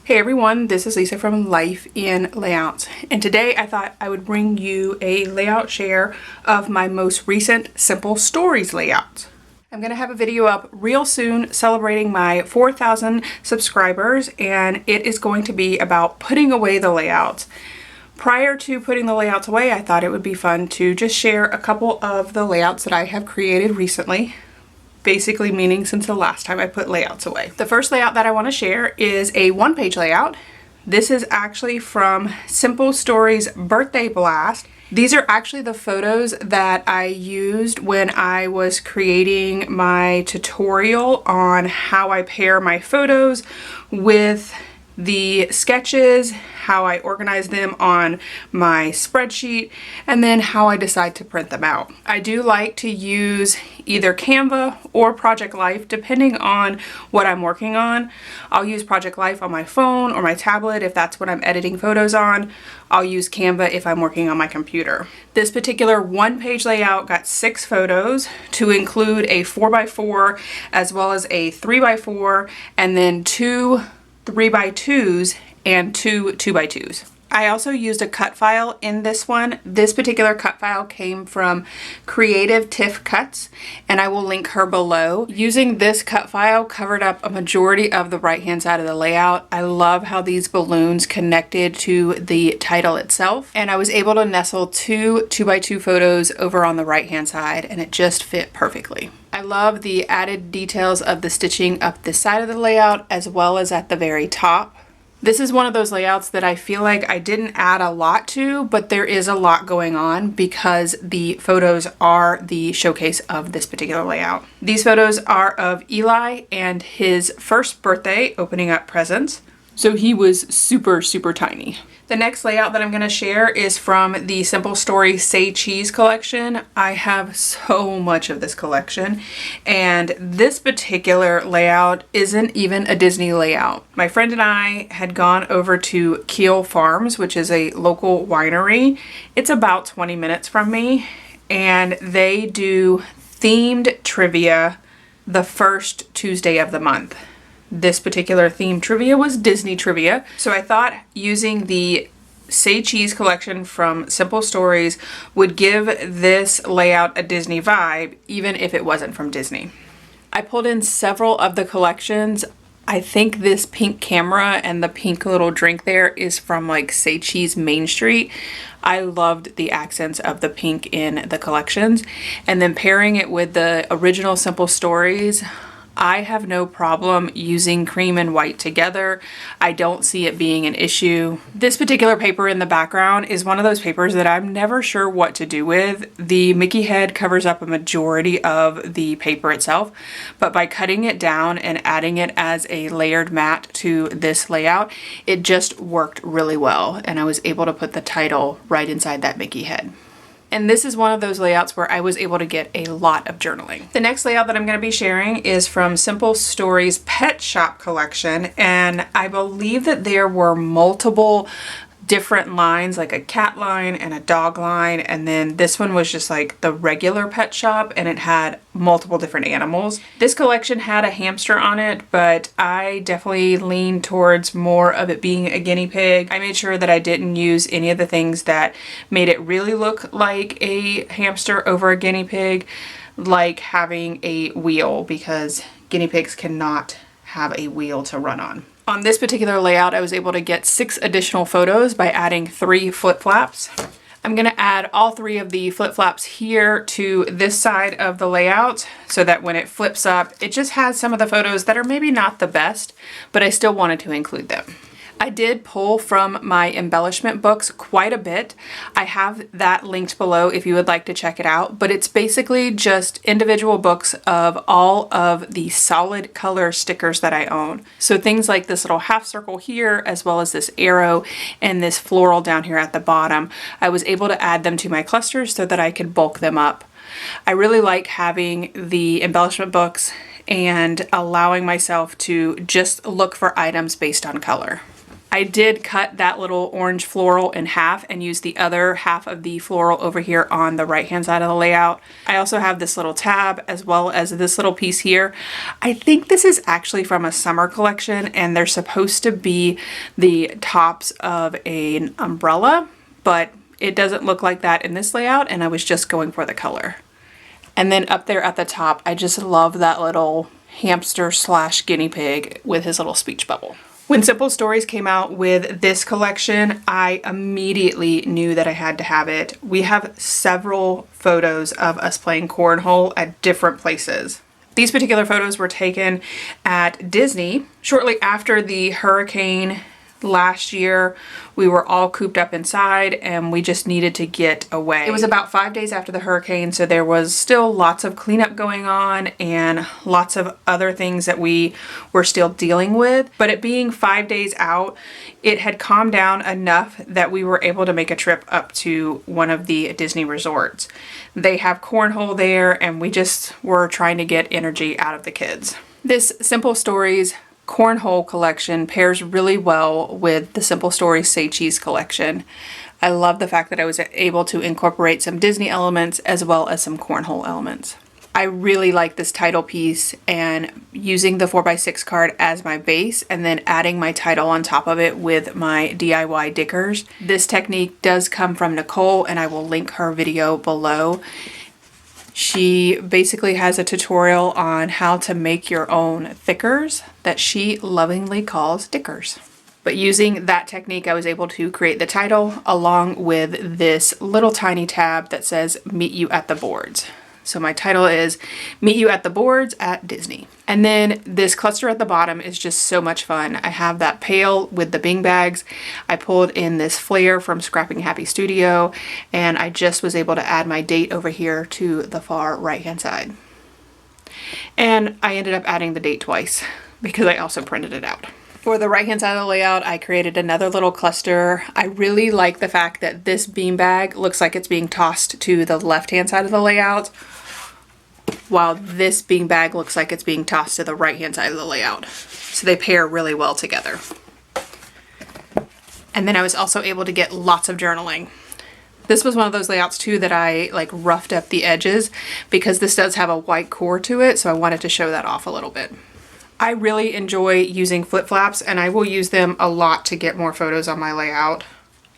Hey everyone, this is Lisa from Life in Layouts, and today I thought I would bring you a layout share of my most recent Simple Stories layout. I'm going to have a video up real soon celebrating my 4,000 subscribers, and it is going to be about putting away the layouts. Prior to putting the layouts away, I thought it would be fun to just share a couple of the layouts that I have created recently. Basically meaning since the last time I put layouts away. The first layout that I want to share is a one-page layout. This is actually from Simple Stories Birthday Blast. These are actually the photos that I used when I was creating my tutorial on how I pair my photos with the sketches, how I organize them on my spreadsheet, and then how I decide to print them out. I do like to use either Canva or Project Life depending on what I'm working on. I'll use Project Life on my phone or my tablet if that's what I'm editing photos on. I'll use Canva if I'm working on my computer. This particular one-page layout got 6 photos to include a 4x4 as well as a 3x4 and then 2 3x2s and 2 2x2s. I also used a cut file in this one. This particular cut file came from CreatTiffCuts, and I will link her below. Using this cut file covered up a majority of the right-hand side of the layout. I love how these balloons connected to the title itself, and I was able to nestle 2 2x2 photos over on the right-hand side, and it just fit perfectly. I love the added details of the stitching up this side of the layout as well as at the very top. This is one of those layouts that I feel like I didn't add a lot to, but there is a lot going on because the photos are the showcase of this particular layout. These photos are of Eli and his first birthday opening up presents. So he was super tiny. The next layout that I'm going to share is from the Simple Stories Say Cheese collection. I have so much of this collection, and this particular layout isn't even a Disney layout. My friend and I had gone over to Keel Farms, which is a local winery. It's about 20 minutes from me, and they do themed trivia the first Tuesday of the month. This particular theme trivia was Disney trivia, so I thought using the Say Cheese collection from Simple Stories would give this layout a Disney vibe, even if it wasn't from Disney. I pulled in several of the collections. I think this pink camera and the pink little drink there is from like Say Cheese Main Street. I loved the accents of the pink in the collections, and then pairing it with the original Simple Stories. I have no problem using cream and white together. I don't see it being an issue. This particular paper in the background is one of those papers that I'm never sure what to do with. The Mickey head covers up a majority of the paper itself, but by cutting it down and adding it as a layered mat to this layout, it just worked really well, and I was able to put the title right inside that Mickey head. And this is one of those layouts where I was able to get a lot of journaling. The next layout that I'm going to be sharing is from Simple Stories Pet Shop collection, and I believe that there were multiple different lines, like a cat line and a dog line, and then this one was just like the regular pet shop and it had multiple different animals. This collection had a hamster on it, but I definitely leaned towards more of it being a guinea pig. I made sure that I didn't use any of the things that made it really look like a hamster over a guinea pig, like having a wheel, because guinea pigs cannot have a wheel to run on. On this particular layout, I was able to get 6 additional photos by adding 3 flip-flaps. I'm going to add all 3 of the flip-flaps here to this side of the layout so that when it flips up, it just has some of the photos that are maybe not the best, but I still wanted to include them. I did pull from my embellishment books quite a bit. I have that linked below if you would like to check it out, but it's basically just individual books of all of the solid color stickers that I own. So things like this little half circle here, as well as this arrow and this floral down here at the bottom. I was able to add them to my clusters so that I could bulk them up. I really like having the embellishment books and allowing myself to just look for items based on color. I did cut that little orange floral in half and use the other half of the floral over here on the right hand side of the layout. I also have this little tab as well as this little piece here. I think this is actually from a summer collection, and they're supposed to be the tops of an umbrella, but it doesn't look like that in this layout, and I was just going for the color. And then up there at the top, I just love that little hamster slash guinea pig with his little speech bubble. When Simple Stories came out with this collection, I immediately knew that I had to have it. We have several photos of us playing cornhole at different places. These particular photos were taken at Disney shortly after the hurricane last year. We were all cooped up inside and we just needed to get away. It was about 5 days after the hurricane, so there was still lots of cleanup going on and lots of other things that we were still dealing with. But it being 5 days out, it had calmed down enough that we were able to make a trip up to one of the Disney resorts. They have cornhole there, and we just were trying to get energy out of the kids. This Simple Stories cornhole collection pairs really well with the Simple Stories Say Cheese collection. I love the fact that I was able to incorporate some Disney elements as well as some cornhole elements. I really like this title piece, and using the 4x6 card as my base and then adding my title on top of it with my DIY Dickers. This technique does come from Nicole, and I will link her video below. She basically has a tutorial on how to make your own thickers that she lovingly calls Dickers. But using that technique, I was able to create the title along with this little tiny tab that says Meet You at the Boards. So my title is Meet You at the Boards at Disney. And then this cluster at the bottom is just so much fun. I have that pail with the Bing bags. I pulled in this flare from Scrapping Happy Studio, and I just was able to add my date over here to the far right hand side. And I ended up adding the date twice because I also printed it out. For the right hand side of the layout, I created another little cluster. I really like the fact that this beanbag looks like it's being tossed to the left hand side of the layout, while this beanbag looks like it's being tossed to the right hand side of the layout. So they pair really well together. And then I was also able to get lots of journaling. This was one of those layouts too that I like roughed up the edges because this does have a white core to it, so I wanted to show that off a little bit. I really enjoy using flip flaps, and I will use them a lot to get more photos on my layout.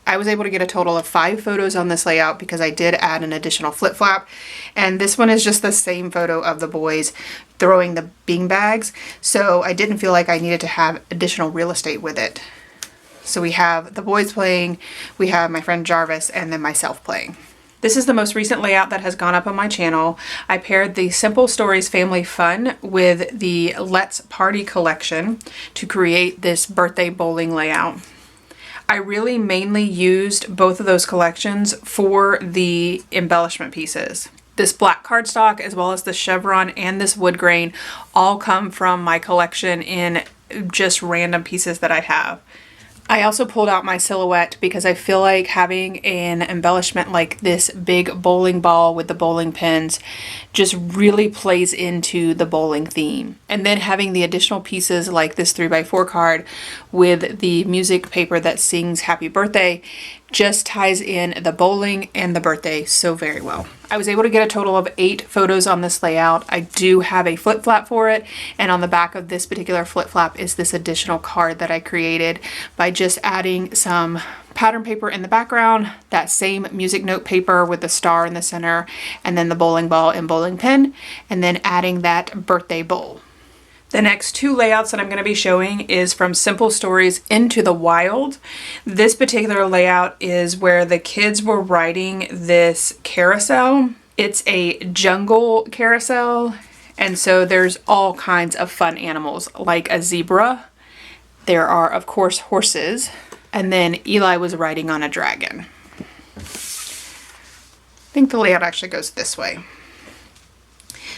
I was able to get a total of 5 photos on this layout because I did add an additional flip flap, and this one is just the same photo of the boys throwing the bean bags, so I didn't feel like I needed to have additional real estate with it. So we have the boys playing, we have my friend Jarvis, and then myself playing. This is the most recent layout that has gone up on my channel. I paired the Simple Stories Family Fun with the Let's Party collection to create this birthday bowling layout. I really mainly used both of those collections for the embellishment pieces. This black cardstock as well as the chevron and this wood grain all come from my collection in just random pieces that I have. I also pulled out my silhouette because I feel like having an embellishment like this big bowling ball with the bowling pins just really plays into the bowling theme. And then having the additional pieces like this 3x4 card with the music paper that sings happy birthday just ties in the bowling and the birthday so very well. I was able to get a total of 8 photos on this layout. I do have a flip flap for it, and on the back of this particular flip flap is this additional card that I created by just adding some pattern paper in the background, that same music note paper with the star in the center, and then the bowling ball and bowling pin, and then adding that birthday bowl. The next 2 layouts that I'm going to be showing is from Simple Stories Into the Wild. This particular layout is where the kids were riding this carousel. It's a jungle carousel, and so there's all kinds of fun animals like a zebra. There are, of course, horses, and then Eli was riding on a dragon. I think the layout actually goes this way.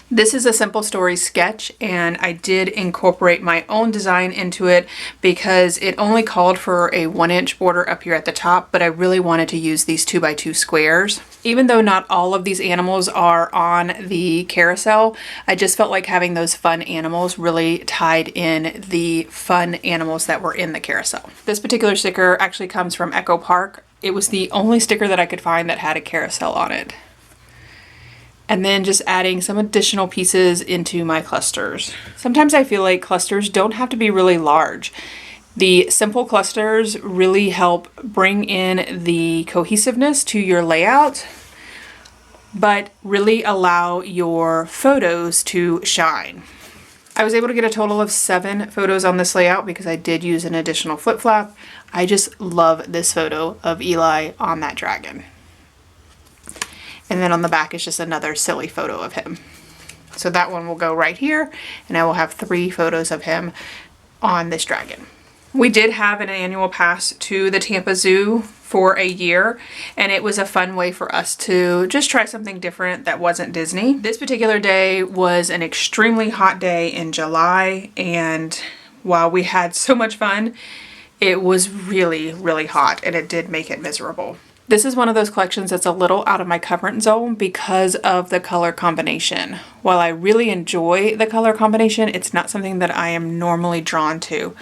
This is a Simple Stories sketch, and I did incorporate my own design into it because it only called for a 1-inch border up here at the top, but I really wanted to use these 2x2 squares. Even though not all of these animals are on the carousel, I just felt like having those fun animals really tied in the fun animals that were in the carousel. This particular sticker actually comes from Echo Park. It was the only sticker that I could find that had a carousel on it. And then just adding some additional pieces into my clusters. Sometimes I feel like clusters don't have to be really large. The simple clusters really help bring in the cohesiveness to your layout, but really allow your photos to shine. I was able to get a total of 7 photos on this layout because I did use an additional flip flap. I just love this photo of Eli on that dragon. And then on the back is just another silly photo of him. So that one will go right here, and I will have 3 photos of him on this dragon. We did have an annual pass to the Tampa Zoo for a year, and it was a fun way for us to just try something different that wasn't Disney. This particular day was an extremely hot day in July, and while we had so much fun, it was really, really hot, and it did make it miserable. This is one of those collections that's a little out of my comfort zone because of the color combination. While I really enjoy the color combination, it's not something that I am normally drawn to.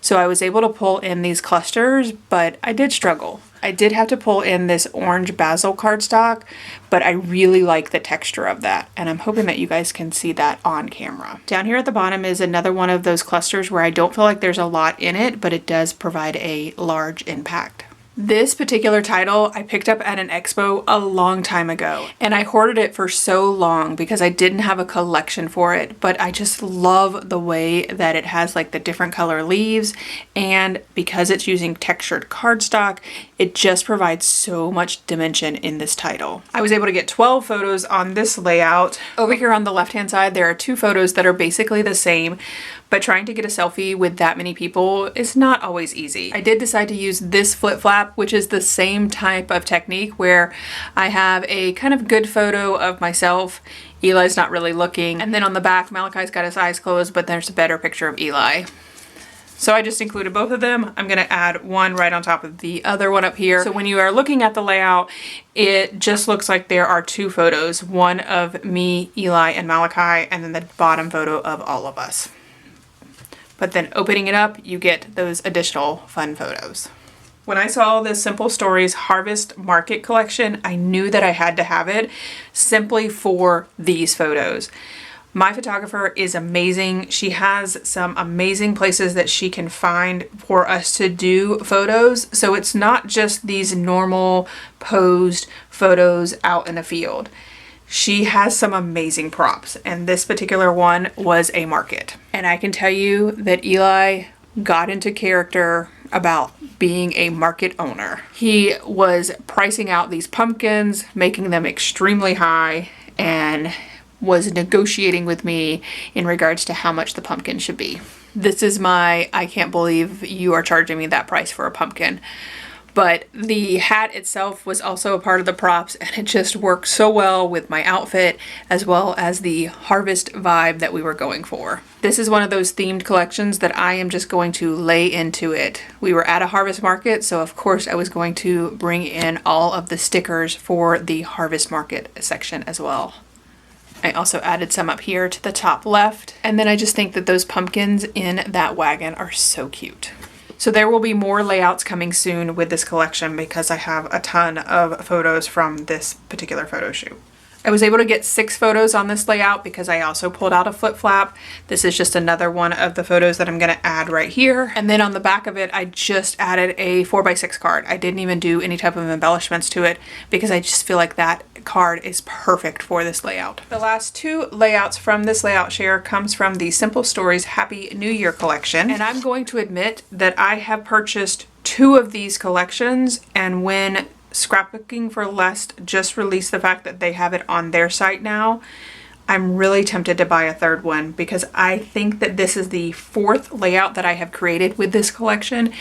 So I was able to pull in these clusters, but I did struggle. I did have to pull in this orange basil cardstock, but I really like the texture of that, and I'm hoping that you guys can see that on camera. Down here at the bottom is another one of those clusters where I don't feel like there's a lot in it, but it does provide a large impact. This particular title I picked up at an expo a long time ago, and I hoarded it for so long because I didn't have a collection for it, but I just love the way that it has like the different color leaves, and because it's using textured cardstock, it just provides so much dimension in this title. I was able to get 12 photos on this layout. Over here on the left hand side there are 2 photos that are basically the same, but trying to get a selfie with that many people is not always easy. I did decide to use this flip flap, which is the same type of technique where I have a kind of good photo of myself. Eli's not really looking. And then on the back, Malachi's got his eyes closed, but there's a better picture of Eli. So I just included both of them. I'm gonna add one right on top of the other one up here. So when you are looking at the layout, it just looks like there are 2 photos, one of me, Eli, and Malachi, and then the bottom photo of all of us. But then opening it up, you get those additional fun photos. When I saw this Simple Stories Harvest Market collection, I knew that I had to have it simply for these photos. My photographer is amazing. She has some amazing places that she can find for us to do photos. So it's not just these normal posed photos out in a field. She has some amazing props, and this particular one was a market. And I can tell you that Eli got into character about being a market owner. He was pricing out these pumpkins, making them extremely high, and was negotiating with me in regards to how much the pumpkin should be. This is my, I can't believe you are charging me that price for a pumpkin. But the hat itself was also a part of the props, and it just worked so well with my outfit as well as the harvest vibe that we were going for. This is one of those themed collections that I am just going to lay into it. We were at a harvest market, so of course I was going to bring in all of the stickers for the harvest market section as well. I also added some up here to the top left, and then I just think that those pumpkins in that wagon are so cute. So there will be more layouts coming soon with this collection because I have a ton of photos from this particular photo shoot. I was able to get 6 photos on this layout because I also pulled out a flip flap. This is just another one of the photos that I'm going to add right here. And then on the back of it, I just added a 4x6 card. I didn't even do any type of embellishments to it because I just feel like that card is perfect for this layout. The last 2 layouts from this layout share comes from the Simple Stories Happy New Year collection. And I'm going to admit that I have purchased 2 of these collections, and when Scrapbooking for Less just released the fact that they have it on their site now, I'm really tempted to buy a 3rd one because I think that this is the 4th layout that I have created with this collection,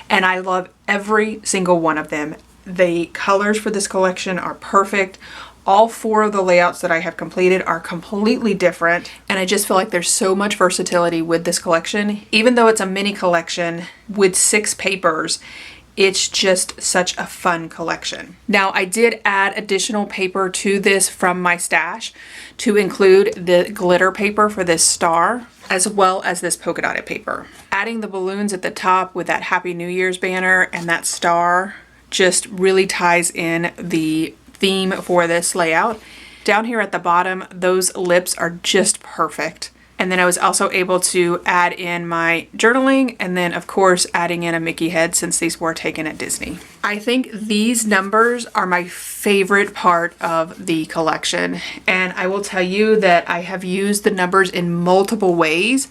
and I love every single one of them. The colors for this collection are perfect. All 4 of the layouts that I have completed are completely different, and I just feel like there's so much versatility with this collection. Even though it's a mini collection with 6 papers, It's just such a fun collection. Now, I did add additional paper to this from my stash to include the glitter paper for this star, as well as this polka dotted paper. Adding the balloons at the top with that Happy New Year's banner and that star just really ties in the theme for this layout. Down here at the bottom, those lips are just perfect. And then I was also able to add in my journaling, and then of course adding in a Mickey head since these were taken at Disney. I think these numbers are my favorite part of the collection, and I will tell you that I have used the numbers in multiple ways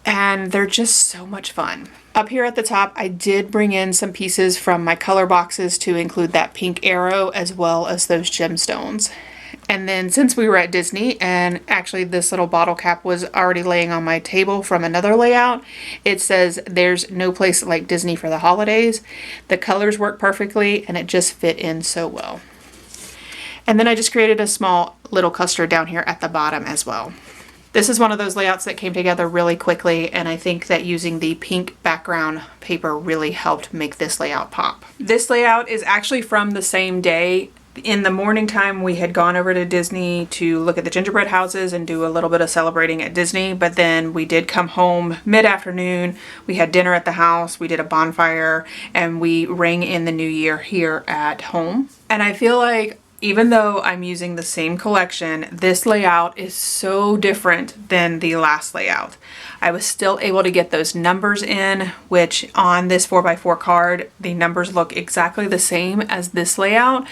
and they're just so much fun. Up here at the top, I did bring in some pieces from my color boxes to include that pink arrow as well as those gemstones. And then since we were at Disney, and actually this little bottle cap was already laying on my table from another layout, it says there's no place like Disney for the holidays. The colors work perfectly and it just fit in so well. And then I just created a small little cluster down here at the bottom as well. This is one of those layouts that came together really quickly, and I think that using the pink background paper really helped make this layout pop. This layout is actually from the same day. In the morning time, we had gone over to Disney to look at the gingerbread houses and do a little bit of celebrating at Disney, but then we did come home mid-afternoon. We had dinner at the house, we did a bonfire, and we rang in the new year here at home. And I feel like even though I'm using the same collection, this layout is so different than the last layout. I was still able to get those numbers in, which on this 4x4 card, the numbers look exactly the same as this layout,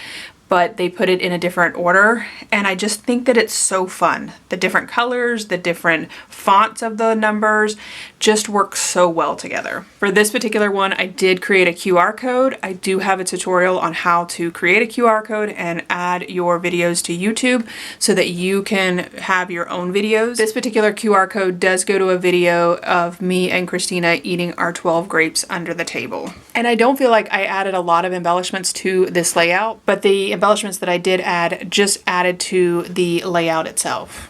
but they put it in a different order. And I just think that it's so fun. The different colors, the different fonts of the numbers just work so well together. For this particular one, I did create a QR code. I do have a tutorial on how to create a QR code and add your videos to YouTube so that you can have your own videos. This particular QR code does go to a video of me and Christina eating our 12 grapes under the table. And I don't feel like I added a lot of embellishments to this layout, but the embellishments that I did add just added to the layout itself.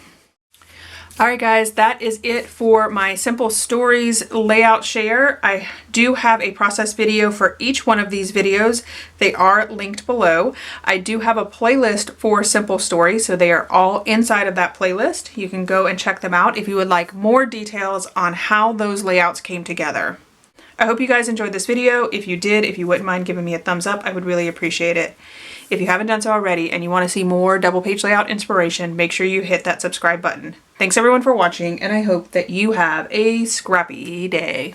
Alright guys, that is it for my Simple Stories layout share. I do have a process video for each one of these videos. They are linked below. I do have a playlist for Simple Stories, so they are all inside of that playlist. You can go and check them out if you would like more details on how those layouts came together. I hope you guys enjoyed this video. If you did, if you wouldn't mind giving me a thumbs up, I would really appreciate it. If you haven't done so already and you want to see more double page layout inspiration, make sure you hit that subscribe button. Thanks everyone for watching, and I hope that you have a scrappy day.